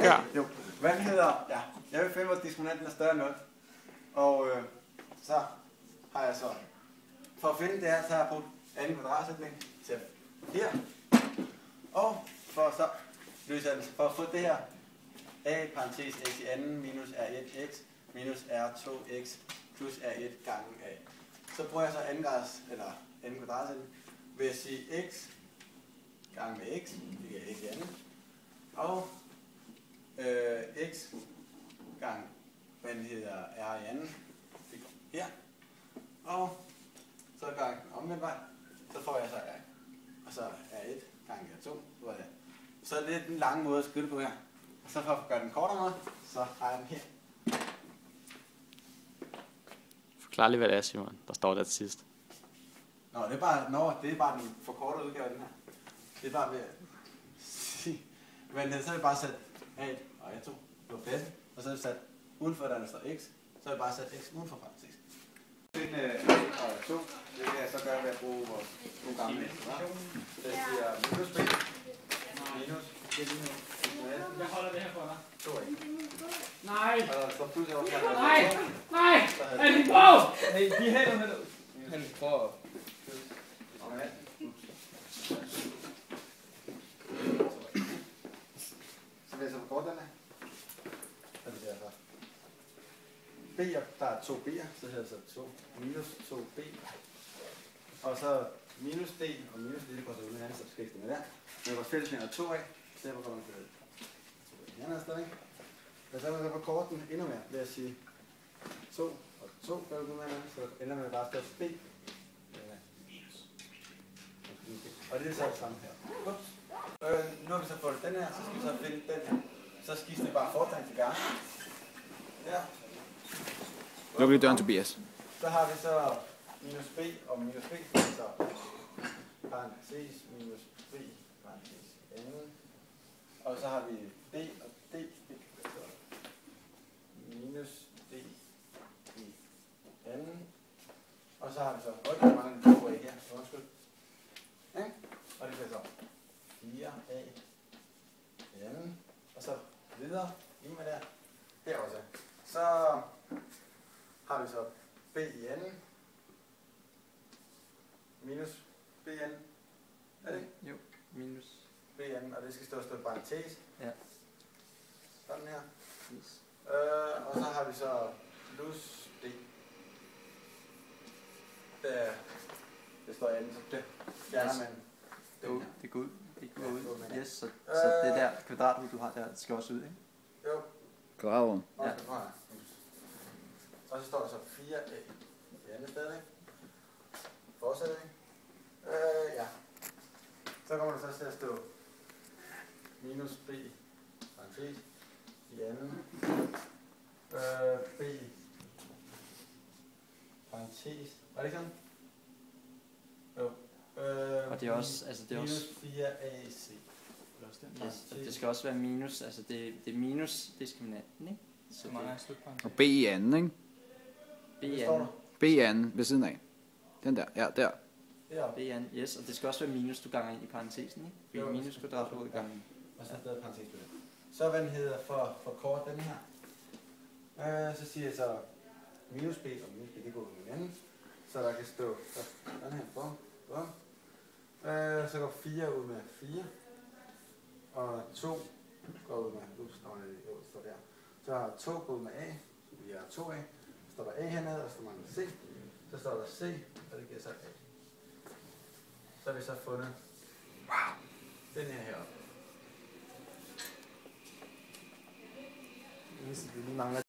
Ja. Jo. Hvad hedder... Ja, jeg vil finde, hvor disponenten er større end 0. Og så har jeg så... For at finde det her, så har jeg brugt anden kvadratsætning til her. Og for så løser jeg den. For at få det her a parentes x i anden minus r1x minus r2x plus r1 gange a. Så bruger jeg så anden kvadratsætning ved at sige x gange med x, det giver x i anden, og x gange, hvad den hedder, r i anden, det går her, og så gange omvendt vej, så får jeg så r, og så r1 gange r2, så er det. Så er det den lange måde at skrive på her. Og så for at gøre den kortere måde, så har jeg den her. Forklar lige, hvad det er, Simon, der står der til sidst. Det er bare den forkortede udgave af den her. Det er bare ved at sige. Men så er det bare sat A1 og A2 på pladsen, og så er det sat udenfor, der står x, så er det bare sat x udenfor parentes. Finde A1 og A2, det kan jeg så gøre ved at bruge vores nogle gamle mænd. Det siger minus b, minus, Jeg holder det her for dig. 2x. Nej! Og så plus over Nej! Er det på? Hey, de hænder med det. Han prøver at... Så vil jeg så forkorte den her. Så det der så. B'er, der er 2 B'er, så hedder det så 2 minus 2B. Og så minus D og minus D, det går så ud med hinanden, så skal det med der. Men vores fællesmænd er 2 af, så derfor kommer det 2 af hinanden stadig. Og så vil jeg så forkorte den endnu mere ved at sige 2 og 2 gør det ud med hinanden, så ender med bare at B. Og det er så det samme her. Ups. Nu har vi så fået den her, så skal vi så finde den her. Så skifter vi bare fortegn til gang. Ja. Luk lige døren, Tobias. Så har vi så minus b og minus b, så parentes minus b, parentes anden. Og så har vi d og d, minus d i anden. Og så har vi så, der mangler en 2a her, undskyld. Ja. Og det bliver så 4a i anden. Og så videre, ind med der. Her også. Så har vi så b i anden. Minus b i anden. Er det ikke? Jo, minus. B i anden, og det skal stå i parentes. Ja. Sådan her. Yes. Og så har vi så plus d. Der, det står i anden, så det fjerner man den her. Det går ud. Det går ud. Yes, så det der kvadrat, du har der, det skal også ud, ikke? Jo. Graven. Ja. Og så står der så 4a i andet stadig. Fortsætter vi. Ja. Så kommer der så til at stå minus b parentes i anden. B parentes. Var det ikke sådan? Jo. Og det er også, altså det er minus også... 4ac. Yes, og det skal også være minus, altså det er minus diskriminanten, ikke? Så det Og B i anden, ikke? B i anden. B i anden ved siden af. Den der, ja, der. Ja. B i anden, yes, og det skal også være minus, du ganger ind i parentesen, ikke? B minus kvadrat ud gange. Og så stadig parentes på det. Så hvad den hedder for kort den her. Så siger jeg så minus b og minus b, det går ud med hinanden. Så der kan stå den her, bum, bum. Så går 4 ud med 4. Og 2 går ud med, står der. Så har 2 gået med A, så bliver 2A. Så står der A hernede, og så står der C. Så står der C, og det giver så A. Så har vi så fundet den her heroppe. Vi mangler